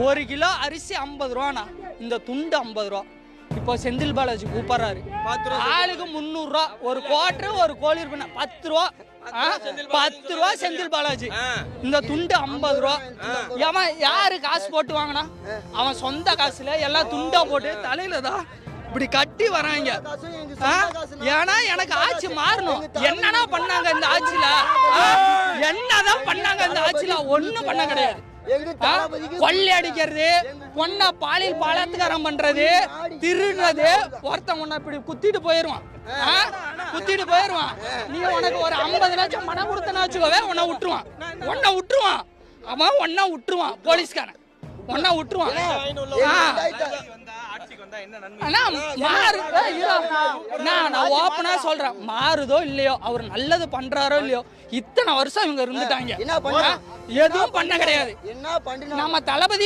1 kilo அரிசி 50 ரூபாண்ணா, இந்த துண்டு 50 ரூபா. இப்போ செந்தில் பாலாஜி கூப்பிடுறாரு, ஆளுக்கு 300 ரூபா, ஒரு குவார்டர் ஒரு கோழி இருப்பேன் 10 ரூபா, 10 ரூபா செந்தில் பாலாஜி. இந்த துண்டு 50 ரூபா. அவன் யாரு காசு போட்டு வாங்கினா? அவன் சொந்த காசுல எல்லாம் துண்டா போட்டு தலையில தான் இப்படி கட்டி வராங்க. ஏன்னா எனக்கு ஆட்சி மாறணும். என்னன்னா பண்ணாங்க இந்த ஆட்சியில? என்னதான் பண்ணாங்க இந்த ஆட்சியில? ஒண்ணும் பண்ண கிடையாது. கொள்ளை அடிக்கிறது, பொண்ணை பாலியல் பலாத்காரம் பண்றது, திருடுறது. ஒருத்தன் உன்னை இப்படி குத்திட்டு போயிருவான், குத்திட்டு போயிருவான். நீ உனக்கு ஒரு 50 லட்சம் பணம் கொடுத்தனா வச்சுக்கோவே, உன்னை விட்டுருவான். அவன் ஒன்னா விட்டுருவான், போலீஸ்காரன் ஒன்னா விட்டுருவான். நான் ஓப்பனா சொல்றேன், மாறுதோ இல்லையோ, அவர் நல்லது பண்றாரோ இல்லையோ, இத்தனை வருஷம் இவங்க இருந்துட்டாங்க, எதுவும் பண்ண கிடையாது. நம்ம தளபதி